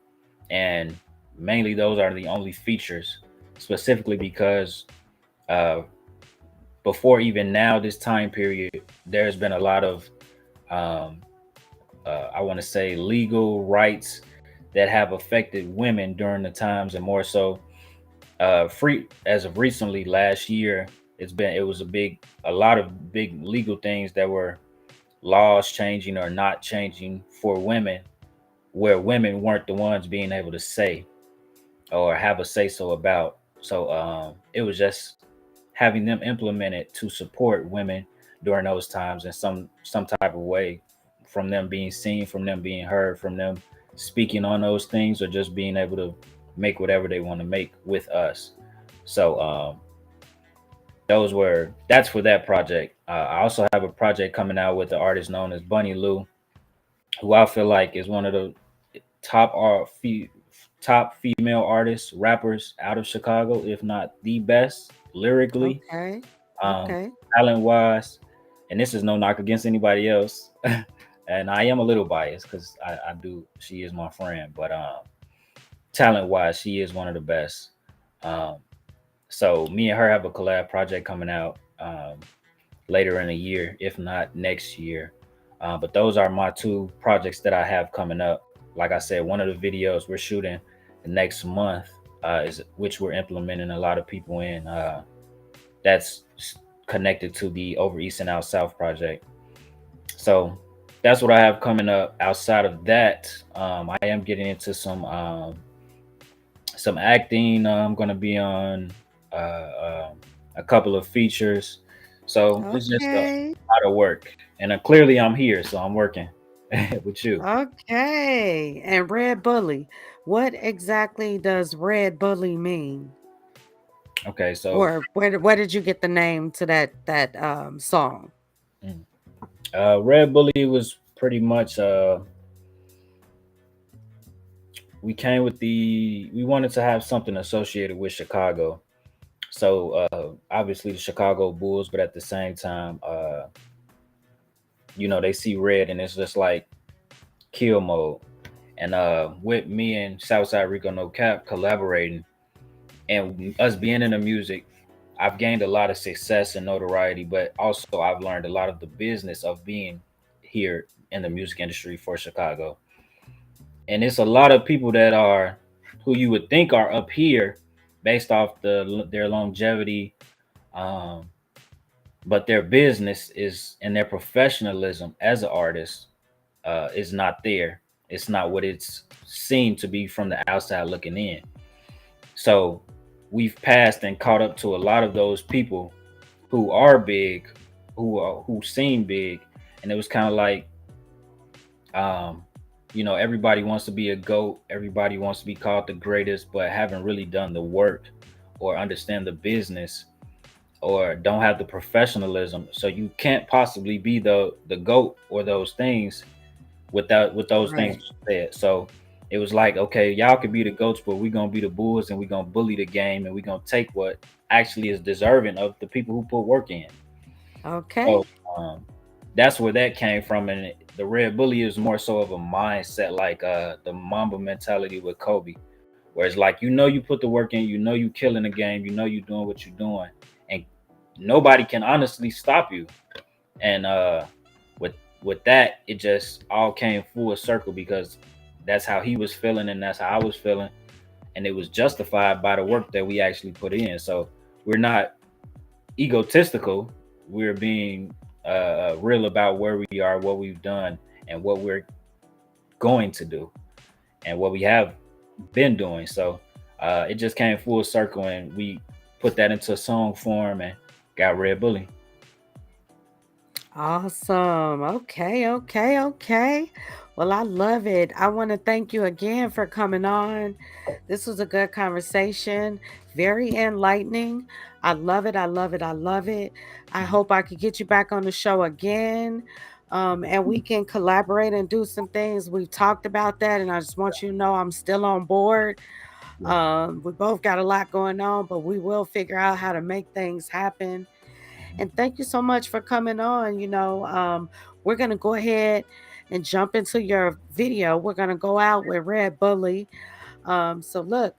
S2: and mainly those are the only features, specifically because uh, before even now, this time period, there's been a lot of um, I want to say legal rights that have affected women during the times, and more so free as of recently last year. It was a lot of big legal things that were laws changing or not changing for women, where women weren't the ones being able to say or have a say so about. So it was just having them implemented to support women during those times in some type of way, from them being seen, from them being heard, from them speaking on those things, or just being able to make whatever they want to make with us. So that's for that project. I also have a project coming out with the artist known as Bunny Lou, who I feel like is one of the top art top female artists, rappers out of Chicago, if not the best lyrically,
S1: Okay.
S2: um,
S1: Okay.
S2: talent wise. And this is no knock against anybody else. And I am a little biased because I do. She is my friend, but talent wise, she is one of the best. Um, so me and her have a collab project coming out later in the year, if not next year. But those are my two projects that I have coming up. Like I said, one of the videos we're shooting the next month is which we're implementing a lot of people in. That's connected to the Over East and Out South project. So that's what I have coming up. Outside of that, I am getting into some acting. I'm going to be on a couple of features. So it's just a
S1: Okay.
S2: lot of work. And clearly I'm here, so I'm working with you.
S1: Okay. And Red Bully. What exactly does Red Bully mean?
S2: Okay, so
S1: Or where did you get the name to that song?
S2: mm, Red Bully was pretty much we wanted to have something associated with Chicago. So obviously the Chicago Bulls, but at the same time, they see red and it's just like kill mode. And with me and Southside Rico No Cap collaborating and us being in the music, I've gained a lot of success and notoriety, but also I've learned a lot of the business of being here in the music industry for Chicago. And it's a lot of people that are who you would think are up here based off their longevity, um, but their business is and their professionalism as an artist is not there. It's not what it's seen to be from the outside looking in. So we've passed and caught up to a lot of those people who are big, who seem big, and it was kind of like, um, everybody wants to be a goat, everybody wants to be called the greatest, but haven't really done the work or understand the business or don't have the professionalism. So you can't possibly be the goat or those things with those things
S1: Right.
S2: said. So it was like, okay, y'all could be the goats, but we're gonna be the bulls and we're gonna bully the game and we're gonna take what actually is deserving of the people who put work in. So
S1: Okay.
S2: um, that's where that came from. And the red bully is more so of a mindset, like the Mamba mentality with Kobe, where it's like you put the work in, you killing the game, you doing what you're doing, and nobody can honestly stop you. And with with that, it just all came full circle because that's how he was feeling and that's how I was feeling, and it was justified by the work that we actually put in. So we're not egotistical. We're being real about where we are, what we've done, and what we're going to do, and what we have been doing. So it just came full circle, and we put that into song form and got Red Bully.
S1: Awesome. Okay, okay, okay. Well, I love it. I want to thank you again for coming on. This was a good conversation, very enlightening. I love it. I love it. I love it. I hope I could get you back on the show again. And we can collaborate and do some things. We've talked about that, and I just want you to know I'm still on board.
S2: Yeah.
S1: We both got a lot going on, but we will figure out how to make things happen. And thank you so much for coming on. we're gonna go ahead and jump into your video. We're gonna go out with Red Bully. So look,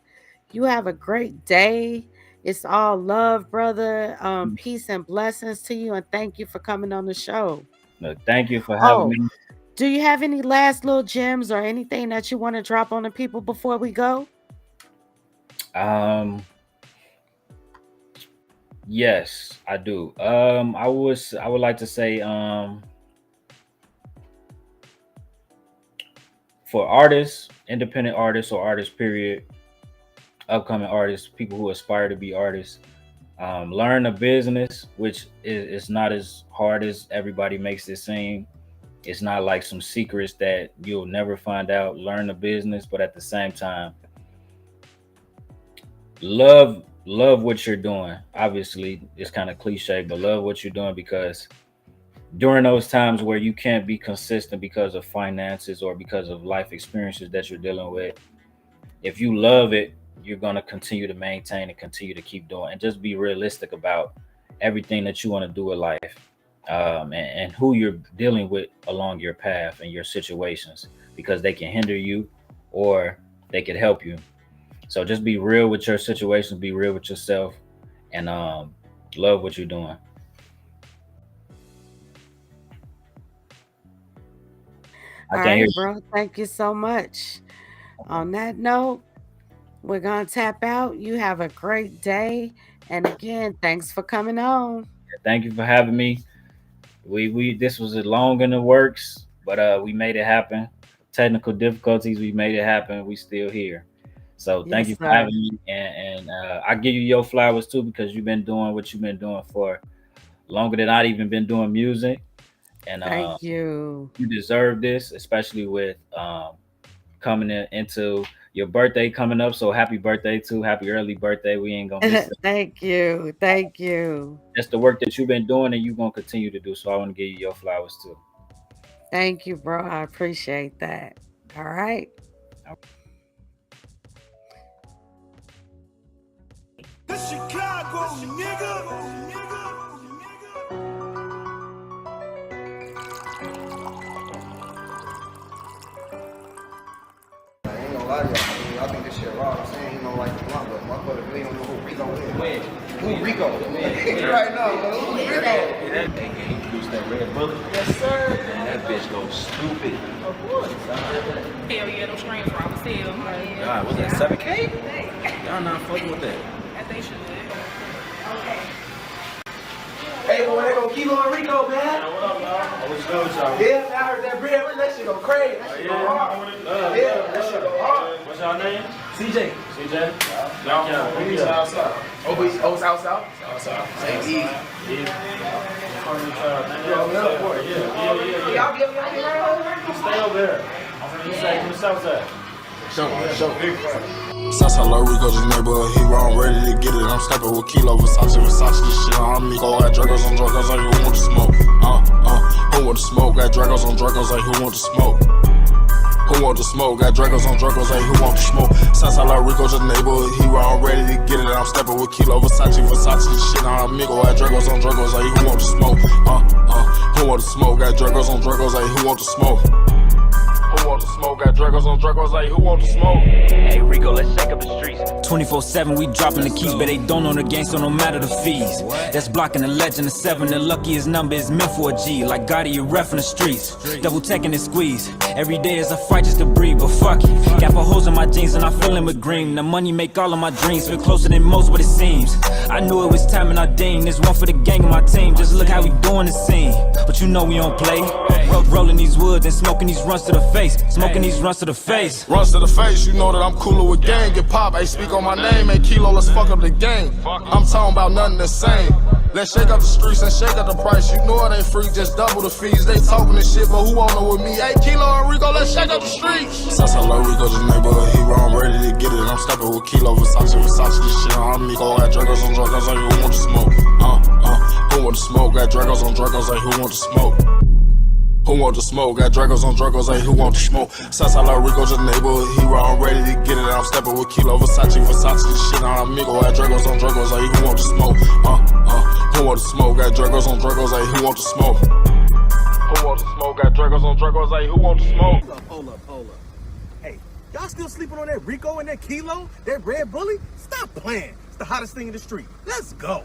S1: you have a great day. It's all love, brother. Peace and blessings to you, and thank you for coming on the show.
S2: Look, thank you for having
S1: Oh,
S2: me.
S1: do you have any last little gems or anything that you want to drop on the people before we go?
S2: Um, yes, I do. I would like to say, for artists, independent artists or artists, period, upcoming artists, people who aspire to be artists, learn a business, which is not as hard as everybody makes it seem. It's not like some secrets that you'll never find out. Learn the business, but at the same time, love what you're doing. Obviously, it's kind of cliche, but love what you're doing, because during those times where you can't be consistent because of finances or because of life experiences that you're dealing with, if you love it, you're going to continue to maintain and continue to keep doing, and just be realistic about everything that you want to do in life, and who you're dealing with along your path and your situations, because they can hinder you or they could help you. So just be real with your situations, be real with yourself, and love what you're doing. I
S1: All
S2: can't hear
S1: right,
S2: you.
S1: bro. Thank you so much. On that note, we're going to tap out. You have a great day. And again, thanks for coming on.
S2: Thank you for having me. We this was a long in the works, but we made it happen. Technical difficulties, we made it happen. We still here. So thank
S1: Yes,
S2: you for
S1: sir.
S2: having me, and I give you your flowers too, because you've been doing what you've been doing for longer than I've even been doing music, and
S1: Thank you.
S2: you deserve this, especially with coming into your birthday coming up. So happy birthday too! Happy early birthday. We ain't gonna miss it.
S1: Thank you. Thank you.
S2: That's the work that you've been doing, and you're gonna continue to do. So I want to give you your flowers too.
S1: Thank you, bro. I appreciate that. All right.
S3: This Chicago, nigga.
S4: I ain't gonna lie to y'all. I think this shit raw. I'm saying he don't like the blunt, but motherfucker really don't know who Rico is.
S5: When?
S4: Who Rico? Right now, man. Who Rico?
S5: That nigga introduced that red bullet. Yes, sir. Man, that bitch goes stupid. Of course.
S6: Hell yeah, those strings wrong as hell.
S5: God, was that 7K? Y'all not fucking with that.
S6: As they should.
S4: Hey, boy, they gonna keep on Rico, man.
S5: What up, y'all? What's good with y'all?
S4: Yeah, man, I heard that bread. That shit go crazy. That shit go hard. Yeah, that shit go hard.
S5: What's y'all name?
S4: CJ.
S5: CJ? Y'all, we south south.
S4: Oh, South South?
S5: South south.
S4: Say easy.
S5: Yeah.
S4: Y'all be up here right now?
S5: Stay over there. I'm from the east side, from the south side.
S4: Show.
S7: Southside Lil Rico, just neighborhood hero, I'm ready to get it. I'm stepping with Kilo, Versace, this shit on me. Go got Dragos on Dragos, like who want to smoke? Who want to smoke? Got Dragos on Dragos, like who want to smoke? Who want to smoke? Got Dragos on Dragos, like who want to smoke? Southside Lil Rico, just neighborhood hero, I'm ready to get it. I'm stepping with Kilo, Versace, this shit on me. Go got Dragos on Dragos, like who want to smoke? Who want to smoke? Got Dragos on Dragos, like who want to smoke? Who want to smoke? Got Dragos on Dragos, like who want to smoke?
S8: Hey Rico, let's shake up the streets. 24/7, we dropping the keys, but they don't know the game, so no matter the fees. That's blocking the legend of 7. The luckiest number is meant for a G. Like Gotti, you ref in the streets. Double taking and squeeze. Every day is a fight just to breathe, but fuck it. Got for holes in my jeans and I feeling with green. The money make all of my dreams feel closer than most, what it seems. I knew it was time and I ding. This one for the gang and my team. Just look how we doing the scene. But you know we don't play. Rolling these woods and smoking these runs to the face. Smoking these runs to the face.
S7: Runs to the face, you know that I'm cooler with gang. Get pop, hey, speak on my name, hey, Kilo, let's fuck up the game. I'm talking about nothing the same. Let's shake up the streets and shake up the price. You know it ain't free, just double the fees. They talking this shit, but who won't know with me? Hey, Kilo and Rico, let's shake up the streets. Southside Lil Rico, just neighborhood hero, I'm ready to get it. I'm stepping with Kilo, Versace, this shit on me. Go got Dragos on Dragos, like who want to smoke? Who want to smoke? Got Dragos on Dragos, like who want to smoke? Who want to smoke? Got Dragos on Dragos, hey, who want to smoke? Southside Lil Rico, just neighborhood hero, I'm ready to get it. I'm stepping with Kilo, Versace, this shit on me. Go got Dragos on Dragos, hey, who want to smoke? Who want to smoke? Got Dragos on Dragos, hey, who want to smoke? Who want the smoke? Got Dragos on Dragos, hey, who want the smoke?
S3: Hold up. Hey, y'all still sleeping on that Rico and that Kilo? That Red Bully? Stop playing. It's the hottest thing in the street. Let's go.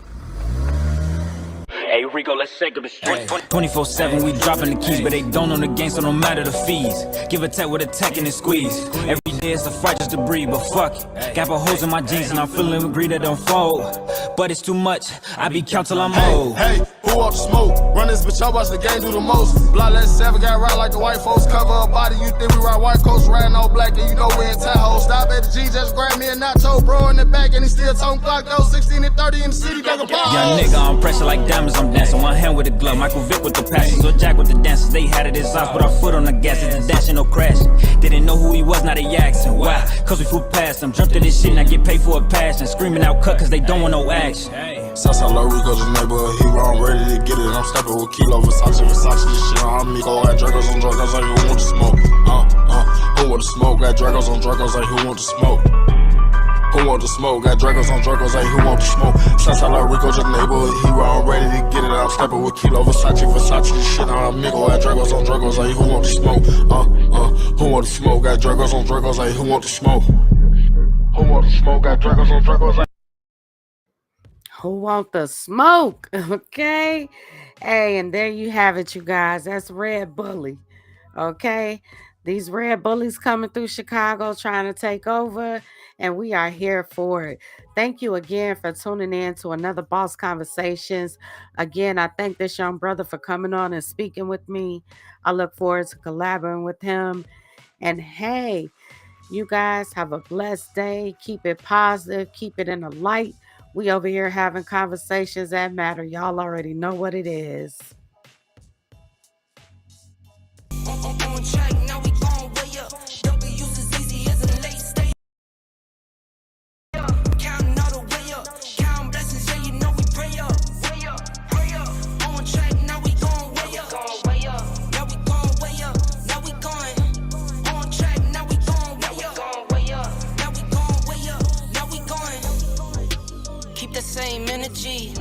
S8: Hey Rico, let's shake up the street. 24/7, we dropping the keys, but they don't own the game, so no matter the fees. Give a tech with a tech and a squeeze. Every day it's a fight just to breathe, but fuck it. Got a holes in my jeans and I'm feeling greed that don't fold. But it's too much, I be count till I'm old.
S7: Hey, who want the smoke? Run this bitch, I watch the game do the most. Blood let 7 got right like the white folks. Cover a body, you think we ride white coats, riding all black, and you know we in Tahoe. Stop at the G, just grab me a nacho, bro in the back, and he still talking clock though. 16 and 30 in the city, like a pause.
S8: Young nigga on pressure like diamonds, I'm dancing. One hand with the glove, Michael Vick with the passes, or Jack with the dancers. They had it as off, but our foot on the gas, it's a dash and no crash. Didn't know who he was, now they asking. Why? Cause we flew past him, jumped to this shit and I get paid for a passion. Screaming out cut cause they don't want no action.
S7: Southside Low Rico, the neighborhood hero, I'm ready to get it. I'm stepping with Kilo, Versace, this shit on me. Go got Dragos on Dragos, like who want the smoke? Who want the smoke? Got Dragos on Dragos, like who want the smoke? Who want the smoke? Got Dragos on Dragos, like who want the smoke? Southside Low Rico, the neighborhood hero, I'm ready to get it. I'm stepping with Kilo, Versace, this shit on me. Go got Dragos on Dragos, like who want the smoke? Who want the smoke? Got Dragos on Dragos, like who want the smoke? Who want the smoke? Got Dragos on Dragos, like
S1: Who want the smoke? Okay. Hey, and there you have it, you guys. That's Red Bully. Okay. These Red Bullies coming through Chicago trying to take over, and we are here for it. Thank you again for tuning in to another Boss Conversations. Again, I thank this young brother for coming on and speaking with me. I look forward to collaborating with him. And hey, you guys have a blessed day. Keep it positive. Keep it in the light. We over here having conversations that matter. Y'all already know what it is.
S9: On track, now we gon' way up. W's as easy as a late stay. Counting all the way up. Count blessings, yeah, you know we pray up. Way up, pray up. On track, now we gon' way up. Now we gon' way up. Now we going. On track, now we gon' way up. Now we gon' way up. Now we going. Keep the same energy.